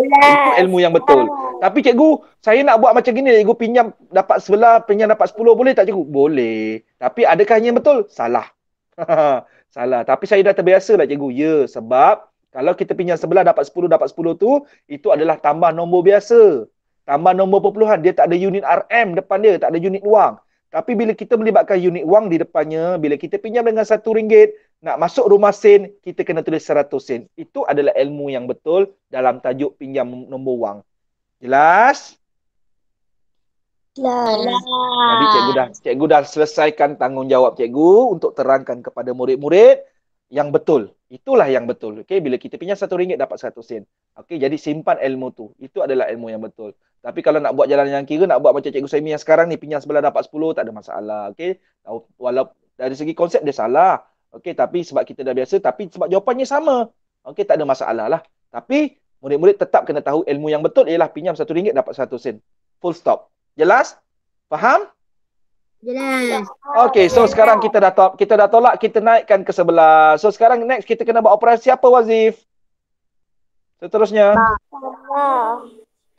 ilmu yang betul. Tapi cikgu, saya nak buat macam gini, cikgu pinjam dapat sebelah, pinjam dapat 10, boleh tak cikgu? Boleh. Tapi adakah yang betul? Salah. Salah. Tapi saya dah terbiasa lah cikgu. Ya, sebab kalau kita pinjam sebelah dapat 10 tu, itu adalah tambah nombor biasa. Tambah nombor perpuluhan. Dia tak ada unit RM depan dia, tak ada unit wang. Tapi bila kita melibatkan unit wang di depannya, bila kita pinjam dengan RM1, nak masuk rumah sen, kita kena tulis 100 sen. Itu adalah ilmu yang betul dalam tajuk pinjam nombor wang. Jelas? Jadi cikgu dah selesaikan tanggungjawab cikgu untuk terangkan kepada murid-murid yang betul. Itulah yang betul. Okey, bila kita pinjam RM1 dapat 100 sen. Okey, jadi simpan ilmu tu. Itu adalah ilmu yang betul. Tapi kalau nak buat jalan yang kira, nak buat macam Cikgu Saimi yang sekarang ni, pinjam sebelah dapat 10, tak ada masalah. Okey, walaupun dari segi konsep dia salah. Okey, tapi sebab kita dah biasa, tapi sebab jawapannya sama. Okey, tak ada masalah lah. Tapi murid-murid tetap kena tahu ilmu yang betul ialah pinjam RM1 dapat 100 sen. Full stop. Jelas? Faham? Jelas. Okey, so sekarang kita dah tolak, kita naikkan ke sebelah. So sekarang next kita kena buat operasi apa, Wazif? Seterusnya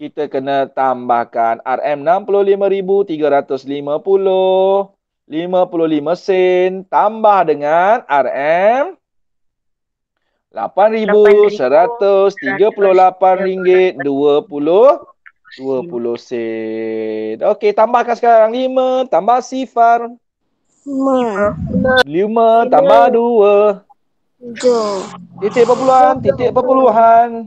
kita kena tambahkan RM65,350 55 sen tambah dengan RM RM8,138.20 sen. Okey, tambahkan sekarang 5 tambah sifar. 5 tambah 2. 7. Titik perpuluhan.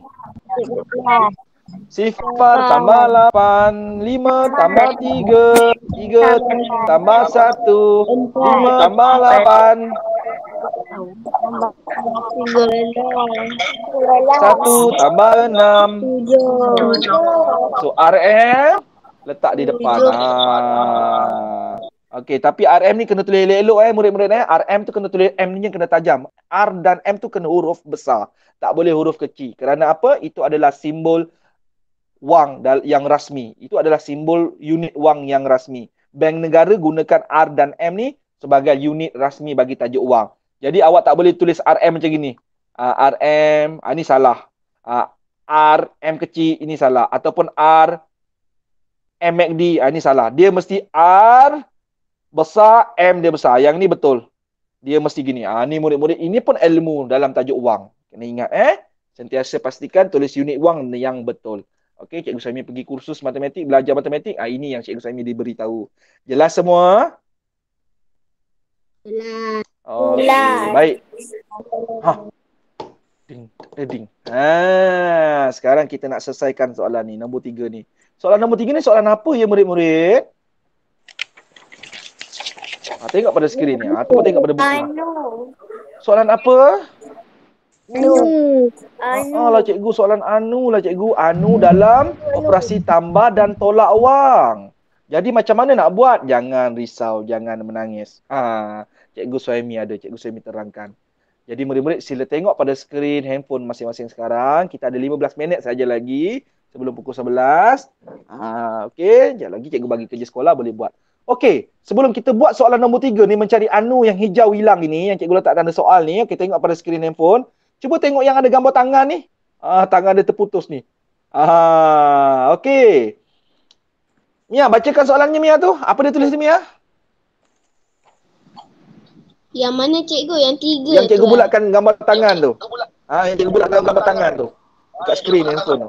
Sifar tambah 8. 5 tambah 3. 3 tambah 1. 5 tambah 8. 1 tambah 6. So RM letak di depan. Okey, tapi RM ni kena tulis elok-elok murid-murid RM tu kena tulis M ni yang kena tajam. R dan M tu kena huruf besar. Tak boleh huruf kecil. Kerana apa? Itu adalah simbol wang yang rasmi. Itu adalah simbol unit wang yang rasmi. Bank negara gunakan R dan M ni sebagai unit rasmi bagi tajuk wang. Jadi awak tak boleh tulis RM macam gini. RM, ini salah. R, M kecil, ini salah. Ataupun R, M MACD, ini salah. Dia mesti R besar, M dia besar. Yang ni betul. Dia mesti gini. Ni murid-murid, ini pun ilmu dalam tajuk wang. Kena ingat sentiasa pastikan tulis unit wang yang betul. Okey, Cikgu Saimi pergi kursus matematik, belajar matematik. Ini yang Cikgu Saimi diberitahu. Jelas semua? Jelas. Okey, baik. Ding. Sekarang kita nak selesaikan soalan ni, nombor 3 ni. Soalan nombor 3 ni soalan apa ya murid-murid? Tengok pada skrin ni. Ataupun tengok pada buku. Soalan apa? Lah cikgu, soalan anu lah cikgu. Anu dalam operasi tambah dan tolak wang. Jadi macam mana nak buat? Jangan risau, jangan menangis. Cikgu Suhaimi ada, Cikgu Suhaimi terangkan. Jadi murid-murid sila tengok pada skrin handphone masing-masing sekarang. Kita ada 15 minit saja lagi sebelum pukul 11. Okey, sekejap lagi cikgu bagi kerja sekolah boleh buat. Okey, sebelum kita buat soalan nombor 3 ni, mencari anu yang hijau hilang ini, yang cikgu letak tanda soal ni. Okey, tengok pada skrin handphone. Cuba tengok yang ada gambar tangan ni. Tangan dia terputus ni. Okey. Mia, bacakan soalannya Mia tu. Apa dia tulis Mia? Yang mana cikgu? Yang 3 Yang cikgu bulatkan gambar tangan tu. Yang cikgu bulatkan gambar tangan tu. Dekat skrin handphone tu.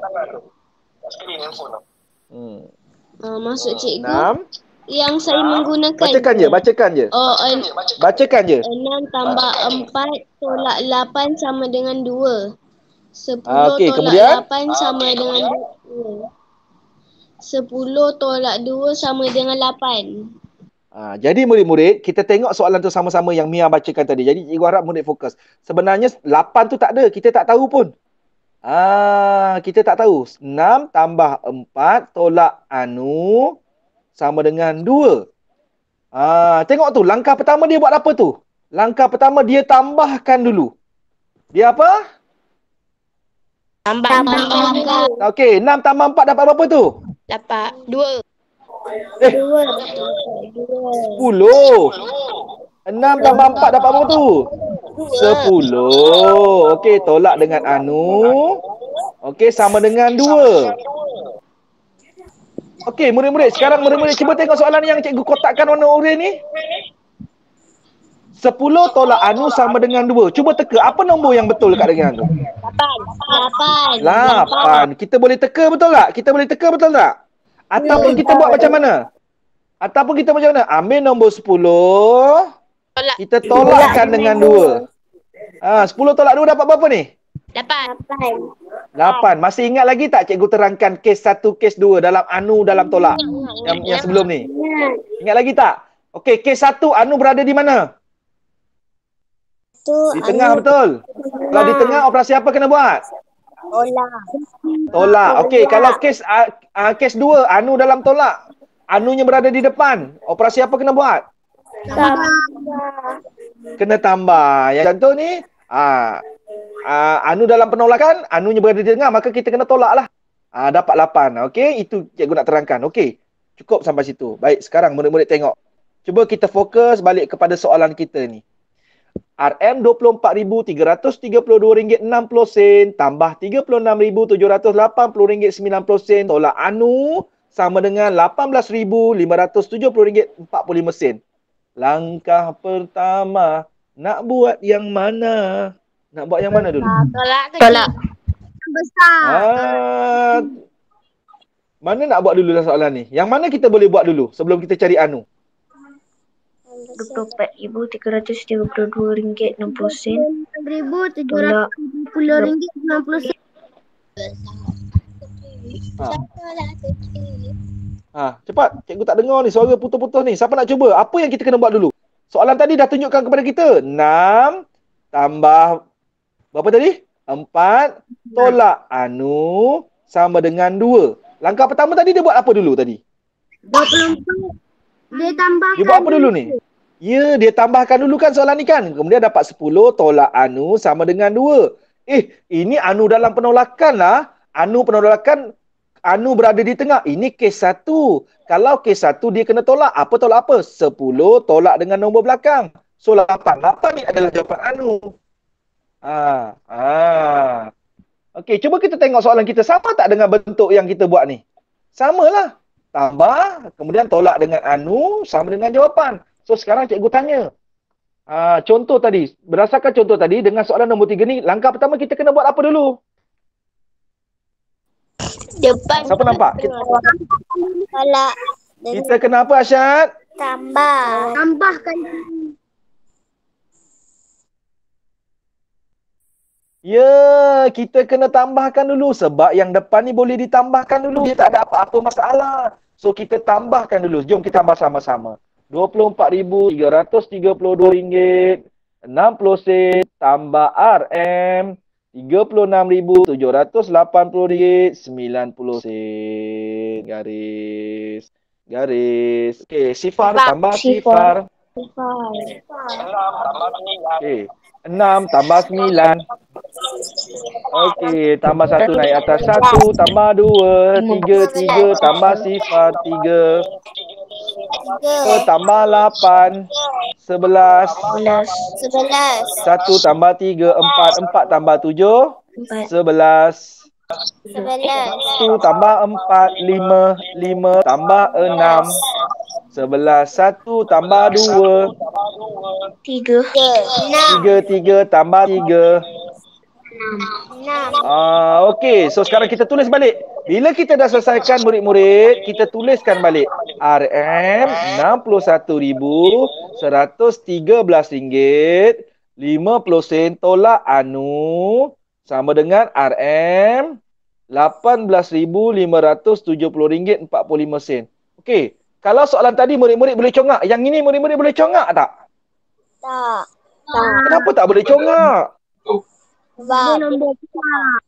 Maksud cikgu 6. yang saya menggunakan. Bacakan je. Bacakan je. 6 tambah 4 tolak 8 sama dengan 2. 10 Okey, tolak kemudian? 8 sama dengan 2. 10 tolak 2 sama dengan 8. Jadi murid-murid, kita tengok soalan tu sama-sama yang Mia bacakan tadi. Jadi cikgu harap murid fokus. Sebenarnya 8 tu tak ada. Kita tak tahu pun. Kita tak tahu. 6 tambah 4 tolak anu sama dengan 2. Tengok tu. Langkah pertama dia buat apa tu? Langkah pertama dia tambahkan dulu. Dia apa? Tambahkan. Okey, 6 tambah 4 dapat berapa tu? Dapat 2. 10. 6 tambah 4 dapat berapa tu? 10. Okey, tolak dengan anu. Okey, sama dengan 2. Okey, murid-murid. Sekarang murid-murid cuba tengok soalan yang cikgu kotakkan warna oranye ni. 10 tolak anu sama dengan 2. Cuba teka. Apa nombor yang betul dekat dengan tu? 8. Kita boleh teka betul tak? Ataupun kita buat macam mana? Ambil nombor 10. Kita tolakkan dengan 2. 10 tolak 2 dapat berapa ni? 8. Masih ingat lagi tak cikgu terangkan kes 1, kes 2 dalam anu, dalam tolak? Yang sebelum ni. Ingat lagi tak? Okey, kes 1 anu berada di mana? Di tengah, betul. Kalau di tengah, operasi apa kena buat? Tolak. Okey, kalau kes 2 anu dalam tolak, anunya berada di depan, operasi apa kena buat? Kena tambah. Yang contoh ni, anu dalam penolakan, anunya berada di tengah, maka kita kena tolak lah. Dapat 8. Okey, itu cikgu nak terangkan. Okey, cukup sampai situ. Baik, sekarang murid-murid tengok. Cuba kita fokus balik kepada soalan kita ni. RM RM24,332.60 tambah RM36,780.90 tolak anu sama dengan RM18,570.45. Langkah pertama, nak buat yang mana? Dulu? Tolak. Mana nak buat dulu dalam soalan ni? Yang mana kita boleh buat dulu sebelum kita cari anu? RM24,332.60. RM780.90. Cepat. Cikgu tak dengar ni. Suara putus-putus ni. Siapa nak cuba? Apa yang kita kena buat dulu? Soalan tadi dah tunjukkan kepada kita. 6 tambah berapa tadi? 4 tolak anu sama dengan 2. Langkah pertama tadi dia buat apa dulu tadi? 24. Dia tambahkan. Dia buat apa dulu ni? Ya, dia tambahkan dulu kan soalan ni kan. Kemudian dapat 10 tolak anu sama dengan 2. Ini anu dalam penolakan lah. Anu penolakan, anu berada di tengah. Ini kes 1. Kalau kes 1 dia kena tolak. Apa tolak apa? 10 tolak dengan nombor belakang. So 8. 8 ni adalah jawapan anu. Okey, cuba kita tengok soalan kita. Sama tak dengan bentuk yang kita buat ni? Samalah. Tambah, kemudian tolak dengan anu sama dengan jawapan. So sekarang cikgu tanya. Contoh tadi, berdasarkan contoh tadi dengan soalan nombor 3 ni, langkah pertama kita kena buat apa dulu? Depan. Siapa nampak? Tolak. Kita kena apa, Asyad? Tambahkan. Ya, kita kena tambahkan dulu. Sebab yang depan ni boleh ditambahkan dulu. Dia tak ada apa-apa masalah. So kita tambahkan dulu. Jom kita tambah sama-sama. RM24,332.60 tambah RM RM36,780.90. Garis. Okey, sifar tambah sifar. Okey. 6 tambah 9. Okey, tambah 1 naik atas 1, tambah 2, 3, 3 tambah sifar 3. 2 tambah 8, 11. 11. 1 tambah 3, 4. 4 tambah 7, 11. 1 tambah 4, 5. 5 tambah 6, 11. 1 tambah 2, 3. 3. 3 tambah 3. 6. Okey. So, sekarang kita tulis balik. Bila kita dah selesaikan murid-murid, kita tuliskan balik. RM61,113 50 sen tolak Anu sama dengan RM18,570 ringgit 45 sen. Okey. Kalau soalan tadi murid-murid boleh congak. Yang ini murid-murid boleh congak tak? Tak. Kenapa tak boleh congak? Sebab Nombor besar.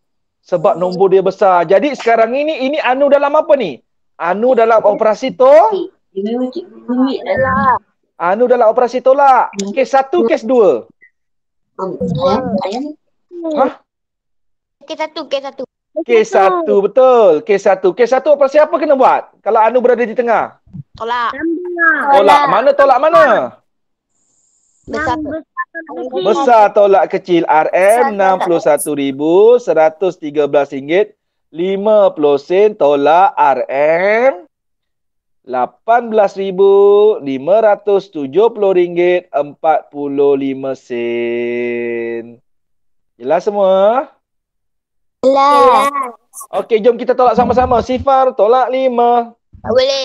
Sebab nombor dia besar. Jadi sekarang ini Anu dalam apa ni? Anu dalam operasi Anu dalam operasi tolak. Kes 1, kes 2. Hah? K1. Kes 1 betul. Kes 1. Kes 1 operasi apa kena buat? Kalau Anu berada di tengah. Tolak. Tolak. Mana tolak mana? Besar. Besar tolak kecil. RM61,113 50 sen tolak RM18,570 45 sen. Jelas semua? Jelas. Okey, jom kita tolak sama-sama. Sifar tolak 5. Tak boleh.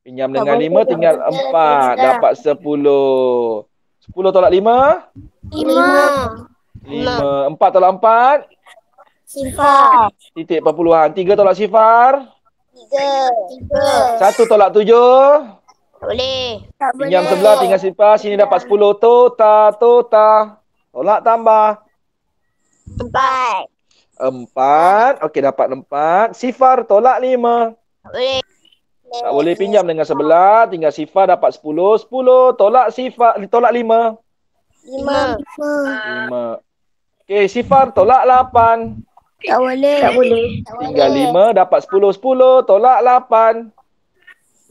Pinjam dengan 5 tinggal 4. Dapat 10. 10 tolak 5? 5. 5. 4 tolak 4? Sifar. Titik perpuluhan. 3 tolak sifar? 3. 1 tolak 7? Tak boleh. Pinjam sebelah tinggal sifar. Sini dapat 10. Total. Tolak tambah. 4. 4. Okey, dapat 4. Sifar tolak 5. Tak boleh. Tak boleh, pinjam dengan sebelah. Tinggal sifar dapat 10. 10 tolak sifar. Tolak 5. 5. 5. Okey, sifar tolak 8. Tak boleh. Tinggal 5 dapat 10. 10 tolak 8.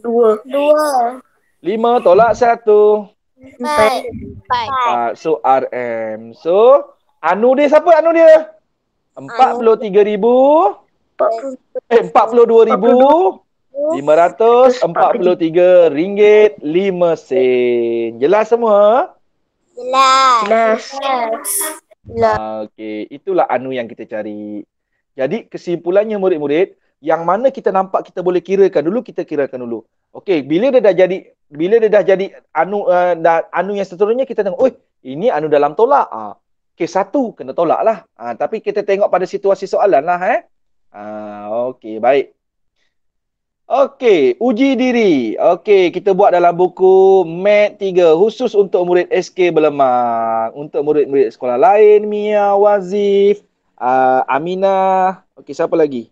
2. 5 tolak 1. 4. 4. So, RM. So, Anu dia siapa Anu dia? 42,543 ringgit 5 sen. Jelas semua? Jelas. Okey, itulah Anu yang kita cari. Jadi kesimpulannya murid-murid, yang mana kita nampak kita boleh kirakan dulu, kita kirakan dulu. Okey, bila dia dah jadi anu yang seterusnya, kita tengok, "Oi, ini anu dalam tolak." Kes 1 kena tolak lah. Tapi kita tengok pada situasi soalan lah. Okey, baik. Okey, uji diri. Okey, kita buat dalam buku Mat 3 khusus untuk murid SK Belemang. Untuk murid-murid sekolah lain, Mia, Wazif, Aminah. Okey, siapa lagi?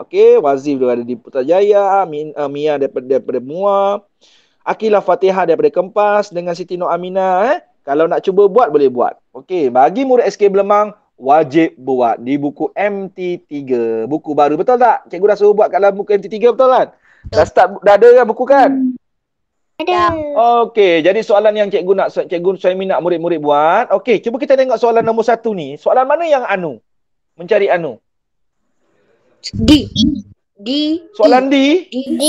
Okey, Wazif dia ada di Putrajaya, Mia daripada Mua, Akilah Fatihah daripada Kempas dengan Siti Nur Aminah. Kalau nak cuba buat, boleh buat. Okey, bagi murid SK Belemang, wajib buat di buku MT3. Buku baru, betul tak? Cikgu dah suruh buat kat dalam buku MT3, betul kan? Dah ada kan buku kan? Ada. Okey, jadi soalan yang cikgu Suhaimi nak murid-murid buat. Okey, cuba kita tengok soalan nombor 1 ni. Soalan mana yang Anu? Mencari Anu. D. Soalan D. D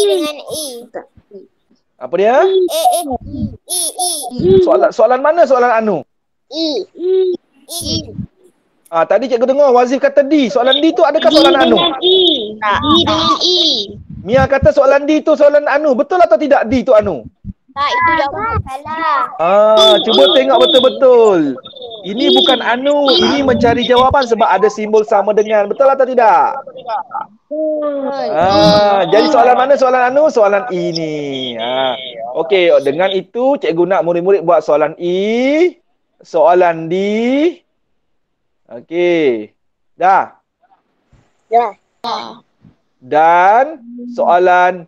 dengan E. Apa dia? E. Soalan mana soalan Anu? E. Tadi cikgu dengar Wazif kata D. Soalan D tu adakah soalan Anu? D dengan E. Mia kata soalan D tu soalan Anu. Betul atau tidak D tu Anu? Tak, itu jawapan salah. Cuba tengok betul-betul. Ini bukan Anu, ini mencari jawapan sebab ada simbol sama dengan. Betul atau tidak? Jadi soalan mana soalan Anu? Soalan E ni. Okey, dengan itu cikgu nak murid-murid buat soalan E, soalan D. Okey. Dah. Dan soalan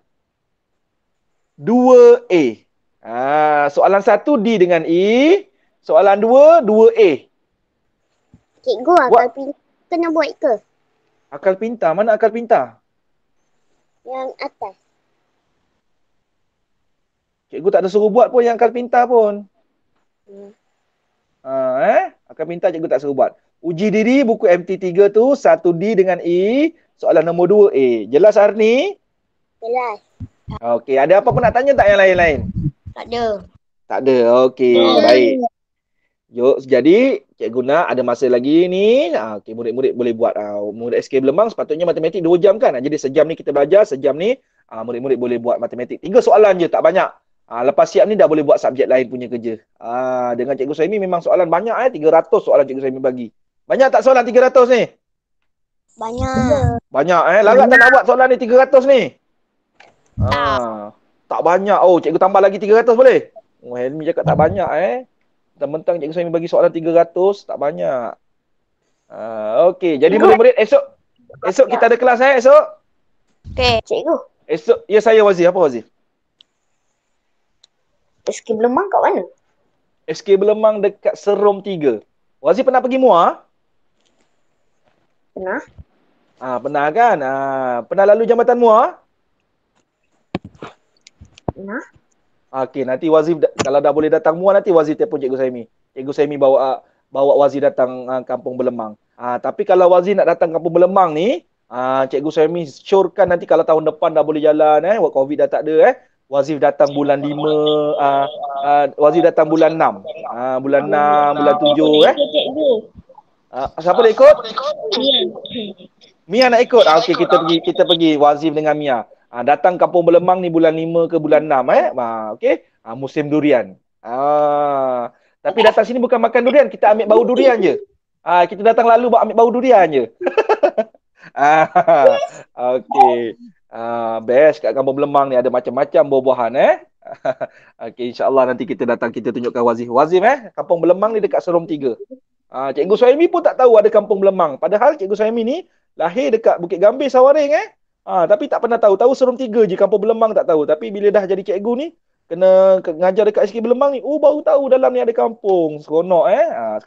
2A. Soalan 1 D dengan E. Soalan 2, 2A. Cikgu Buat. kena buat ke? Akal pintar. Mana akal pintar? Yang atas. Cikgu tak ada suruh buat pun yang akal pintar pun. Hmm. Akal pintar cikgu tak suruh buat. Uji diri buku MT3 tu 1D dengan E. Soalan nombor 2A. Jelas Arni? Jelas. Okey, ada apa pun nak tanya tak yang lain-lain? Tak ada. Tak ada. Okey, baik. Jom, jadi cikgu nak ada masa lagi ni. Okey, murid-murid boleh buat. Murid SK Belemang sepatutnya matematik 2 jam kan? Jadi sejam ni kita belajar, sejam ni murid-murid boleh buat matematik. 3 soalan je, tak banyak. Lepas siap ni dah boleh buat subjek lain punya kerja. Dengan Cikgu Saimi memang soalan banyak 300 soalan Cikgu Saimi bagi. Banyak tak soalan 300 ni? Banyak. Banyak Larat tak nak buat soalan ni 300 ni? Tak banyak. Oh, cikgu tambah lagi 300 boleh? Oh, Helmi cakap tak banyak Mentang-mentang Cikgu Saimi bagi soalan 300, tak banyak. Okey, jadi murid-murid esok kita ada kelas esok? Okey, cikgu. Esok, ya saya Wazir. Apa Wazir? SK Belemang kat mana? SK Belemang dekat Serom 3. Wazir pernah pergi Muar? Pernah. Pernah kan? Pernah lalu Jambatan Muar? Pernah. Okey, nanti Wazir kalau dah boleh datang Muar, nanti Wazir telefon Cikgu Saimi. Cikgu Saimi bawa Wazir datang Kampung Belemang. Tapi kalau Wazir nak datang Kampung Belemang ni, Cikgu Saimi syorkan nanti kalau tahun depan dah boleh jalan COVID dah tak ada Wazir datang bulan 5, Wazir datang bulan 6. Bulan 6, bulan 7 siapa nak ikut? Mia nak ikut. Okey, kita pergi Wazir dengan Mia. Datang Kampung Belemang ni bulan 5 ke bulan 6 okey. Musim durian. Tapi datang sini bukan makan durian, kita ambil bau durian je. Kita datang lalu ambil bau durian je. Okey. Best kat Kampung Belemang ni ada macam-macam buah-buahan Okey, insya-Allah nanti kita datang, kita tunjukkan Wazir. Wazir Kampung Belemang ni dekat Serom 3. Cikgu Suhaimi pun tak tahu ada Kampung Belemang. Padahal Cikgu Suhaimi ni lahir dekat Bukit Gambir, Sawaring tapi tak pernah tahu. Tahu Serom 3 je, Kampung Belemang tak tahu. Tapi bila dah jadi cikgu ni, kena ngajar dekat SK Belemang ni, baru tahu dalam ni ada kampung. Seronok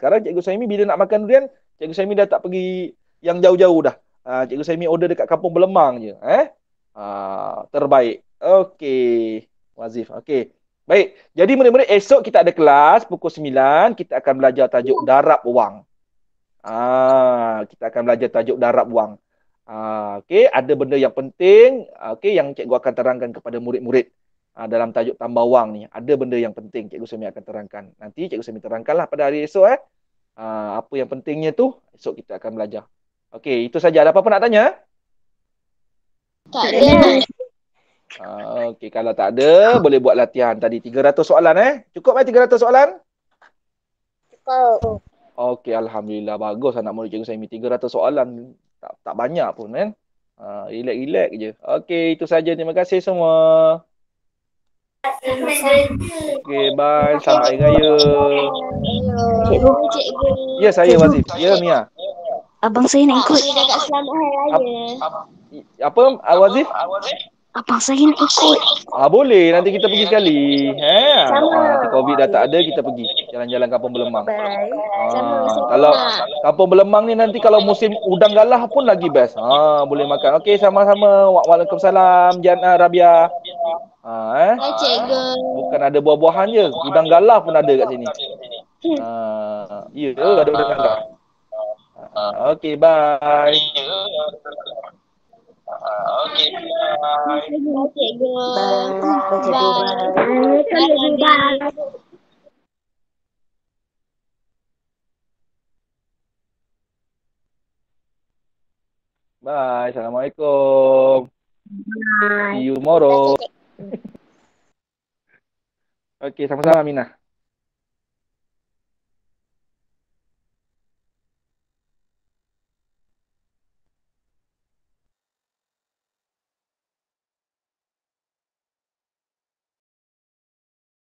sekarang Cikgu Suhaimi bila nak makan durian, Cikgu Suhaimi dah tak pergi yang jauh-jauh dah. Cikgu Suhaimi order dekat Kampung Belemang je. Terbaik. Okey. Wazif. Okey. Baik. Jadi murid-murid esok kita ada kelas pukul 9. Kita akan belajar tajuk darab wang. Kita akan belajar tajuk darab wang. Okey, ada benda yang penting yang cikgu akan terangkan kepada murid-murid dalam tajuk tambah wang ni. Ada benda yang penting Cikgu Semi akan terangkan. Nanti Cikgu Semi terangkanlah pada hari esok apa yang pentingnya tu esok kita akan belajar. Okey, itu saja. Ada apa-apa nak tanya? Tak ada. Okey, kalau tak ada, boleh buat latihan tadi 300 soalan Cukup 300 soalan? Cukup. Okey, alhamdulillah, bagus anak murid Cikgu Saimi. 300 soalan tak banyak pun relax-relax je. Okey, itu saja. Terima kasih semua. Okey, bye. Selamat Hari Raya. Cikgu. Ya, saya Wazif. Ya, Mia. Abang saya nak ikut. Saya cakap selamat Hari Raya. Apa, Wazif? Abang saya nak ikut. Boleh, nanti kita pergi sekali. Nanti COVID dah tak ada, kita pergi jalan-jalan Kampung Belemang. Bye. Kalau Kampung Belemang ni nanti kalau musim udang galah pun lagi best. Boleh makan. Okey, sama-sama. Waalaikumsalam, Jana, Rabia. Cikgu. Bukan ada buah-buahan je, udang galah pun ada kat sini. Ya, ada udang galah. Okey, bye. Okey, bye. Cikgu. Bye. Bye. Assalamualaikum. See you tomorrow. Okey, sama-sama Aminah.